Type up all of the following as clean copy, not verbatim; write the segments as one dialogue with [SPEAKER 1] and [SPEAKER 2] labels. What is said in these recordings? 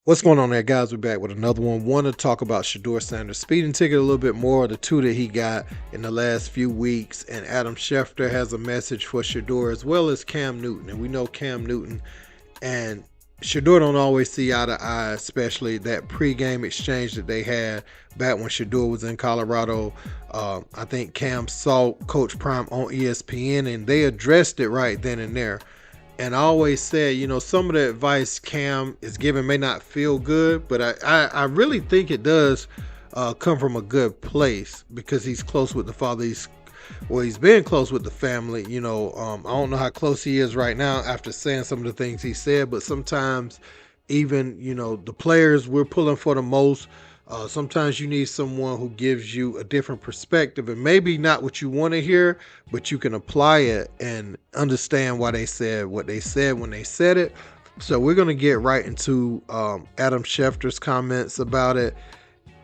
[SPEAKER 1] What's going on there, guys? We're back with another one. Want to talk about Shedeur Sanders' speeding ticket a little bit more, the two that he got in the last few weeks. And Adam Schefter has a message for Shedeur as well as Cam Newton. And we know Cam Newton and Shedeur don't always see eye to eye, especially that pregame exchange that they had back when Shedeur was in Colorado. I think Cam saw Coach Prime on ESPN and they addressed it right then and there. And I always said, some of the advice Cam is giving may not feel good, but I really think it does come from a good place because he's close with the father. He's been close with the family. I don't know how close he is right now after saying some of the things he said, but sometimes even, the players we're pulling for the most, sometimes you need someone who gives you a different perspective and maybe not what you want to hear, but you can apply it and understand why they said what they said when they said it. So we're going to get right into Adam Schefter's comments about it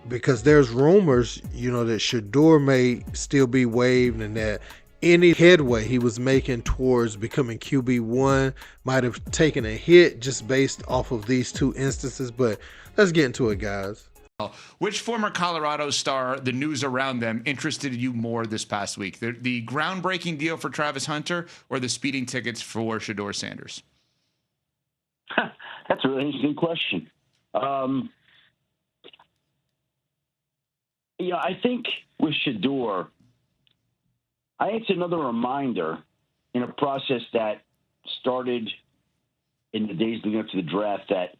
[SPEAKER 1] because there's rumors, that Shador may still be waived and that any headway he was making towards becoming QB1 might have taken a hit just based off of these two instances. But let's get into it, guys.
[SPEAKER 2] Which former Colorado star, the news around them, interested you more this past week? The groundbreaking deal for Travis Hunter or the speeding tickets for Shedeur Sanders?
[SPEAKER 3] That's a really interesting question. I think with Shedeur, I think it's another reminder in a process that started in the days leading up to the draft that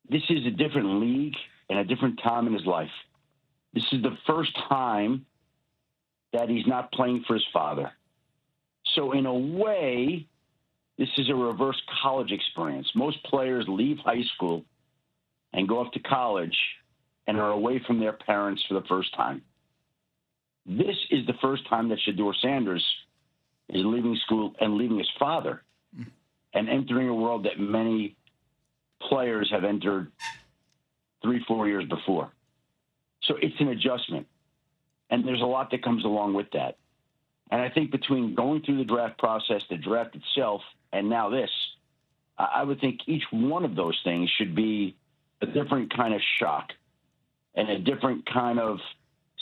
[SPEAKER 3] this is a different league and a different time in his life. This is the first time that he's not playing for his father. So in a way, this is a reverse college experience. Most players leave high school and go off to college and are away from their parents for the first time. This is the first time that Shedeur Sanders is leaving school and leaving his father and entering a world that many players have entered 3-4 years before. So it's an adjustment. And there's a lot that comes along with that. And I think between going through the draft process, the draft itself, and now this, I would think each one of those things should be a different kind of shock and a different kind of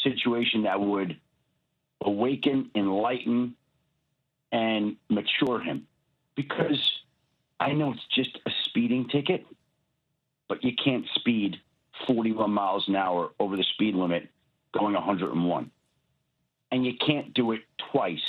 [SPEAKER 3] situation that would awaken, enlighten, and mature him. Because I know it's just a speeding ticket, but you can't speed 41 miles an hour over the speed limit going 101. And you can't do it twice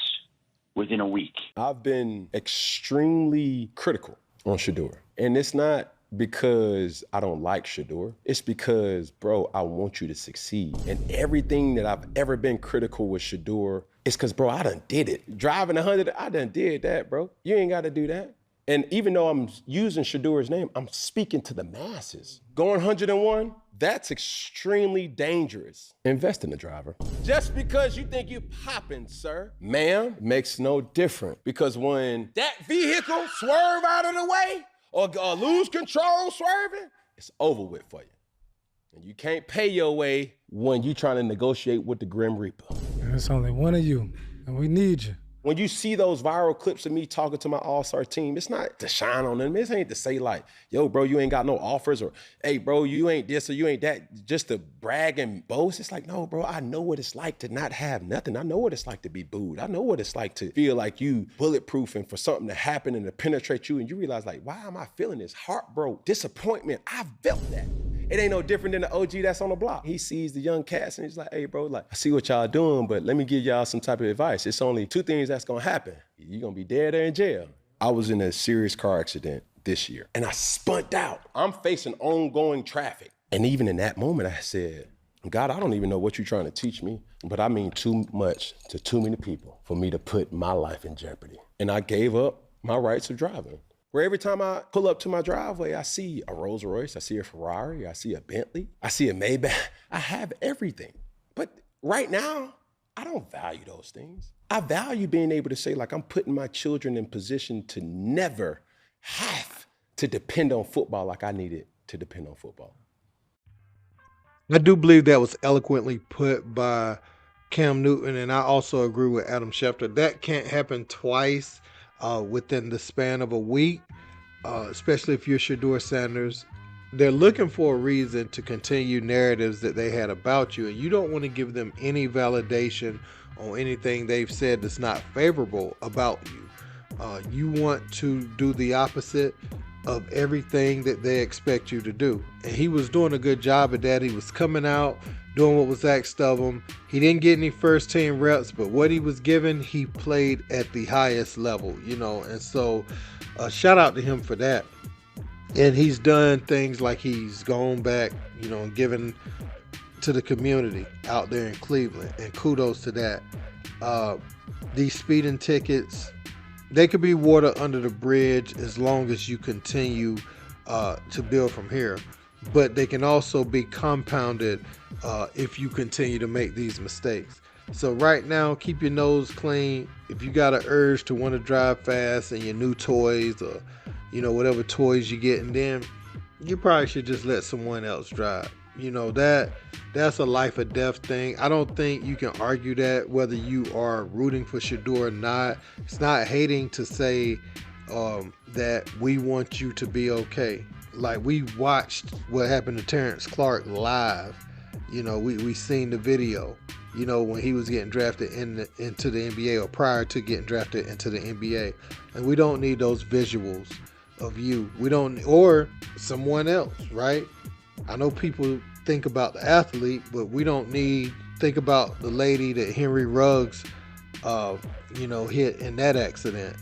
[SPEAKER 3] within a week.
[SPEAKER 4] I've been extremely critical on Shedeur. And it's not because I don't like Shedeur. It's because, bro, I want you to succeed. And everything that I've ever been critical with Shedeur is because, bro, I done did it. Driving 100, I done did that, bro. You ain't got to do that. And even though I'm using Shedeur's name, I'm speaking to the masses. Going 101, that's extremely dangerous. Invest in the driver. Just because you think you popping, sir, ma'am, makes no difference. Because when that vehicle swerve out of the way or lose control swerving, it's over with for you. And you can't pay your way when you trying to negotiate with the Grim Reaper.
[SPEAKER 5] There's only one of you, and we need you.
[SPEAKER 4] When you see those viral clips of me talking to my all-star team, it's not to shine on them. It ain't to say like, yo, bro, you ain't got no offers, or hey, bro, you ain't this or you ain't that, just to brag and boast. It's like, no, bro, I know what it's like to not have nothing. I know what it's like to be booed. I know what it's like to feel like you bulletproof and for something to happen and to penetrate you and you realize like, why am I feeling this heartbreak, disappointment? I've felt that. It ain't no different than the OG that's on the block. He sees the young cats and he's like, hey, bro, like, I see what y'all doing, but let me give y'all some type of advice. It's only two things that's gonna happen. You're gonna be dead or in jail. I was in a serious car accident this year and I spunt out. I'm facing ongoing traffic. And even in that moment, I said, God, I don't even know what you're trying to teach me, but I mean too much to too many people for me to put my life in jeopardy. And I gave up my rights of driving. Where every time I pull up to my driveway, I see a Rolls Royce, I see a Ferrari, I see a Bentley, I see a Maybach. I have everything. But right now, I don't value those things. I value being able to say, like, I'm putting my children in position to never have to depend on football like I needed to depend on football.
[SPEAKER 1] I do believe that was eloquently put by Cam Newton, and I also agree with Adam Schefter. That can't happen twice within the span of a week. especially if you're Shedeur Sanders. They're looking for a reason to continue narratives that they had about you, and you don't want to give them any validation on anything they've said that's not favorable about you. You want to do the opposite of everything that they expect you to do. And he was doing a good job at that. He was coming out, doing what was asked of him. He didn't get any first team reps, but what he was given, he played at the highest level, and so shout out to him for that. And he's done things like he's gone back, and given to the community out there in Cleveland, and kudos to that. These speeding tickets, they could be water under the bridge as long as you continue to build from here. But they can also be compounded if you continue to make these mistakes. So right now, keep your nose clean. If you got an urge to want to drive fast and your new toys or, whatever toys you're getting, then you probably should just let someone else drive. That's a life or death thing. I don't think you can argue that whether you are rooting for Shador or not. It's not hating to say that we want you to be okay. Like, we watched what happened to Terrence Clark live. We seen the video, when he was getting drafted into the NBA, or prior to getting drafted into the NBA. And we don't need those visuals of you. We don't, or someone else, right? I know people think about the athlete, but we don't think about the lady that Henry Ruggs, hit in that accident.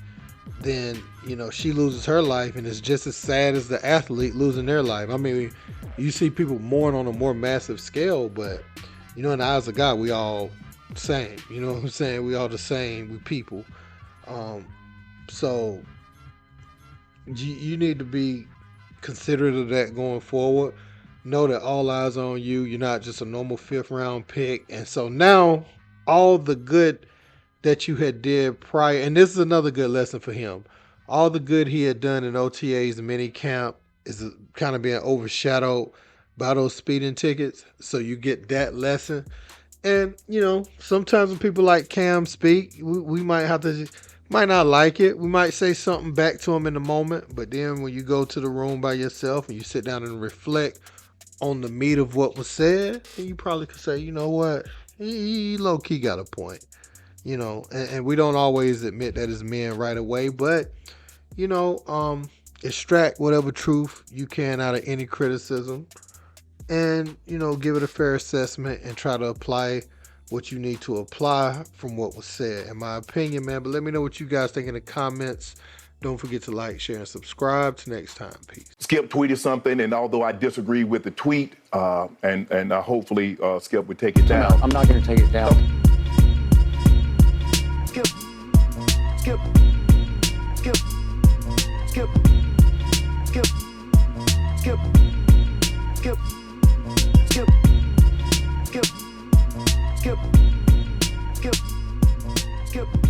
[SPEAKER 1] Then, she loses her life, and it's just as sad as the athlete losing their life. I mean, you see people mourn on a more massive scale, but, in the eyes of God, we all same. You know what I'm saying? We all the same. We people. So you need to be considerate of that going forward. Know that all eyes are on you. You're not just a normal 5th round pick. And so now all the good that you had did prior, and this is another good lesson for him. All the good he had done in OTAs and mini camp is kind of being overshadowed by those speeding tickets. So you get that lesson. And, sometimes when people like Cam speak, we might not like it. We might say something back to him in the moment. But then when you go to the room by yourself and you sit down and reflect on the meat of what was said, then you probably could say, you know what, he low-key got a point. And we don't always admit that as men right away, but, extract whatever truth you can out of any criticism and, give it a fair assessment and try to apply what you need to apply from what was said, in my opinion, man. But let me know what you guys think in the comments. Don't forget to like, share, and subscribe. Till next time, peace.
[SPEAKER 6] Skip tweeted something, and although I disagree with the tweet, and hopefully Skip would take it down.
[SPEAKER 7] I'm not going to take it down.
[SPEAKER 6] Skip, skip, skip, skip, skip, skip, skip, skip, skip, skip, skip, skip.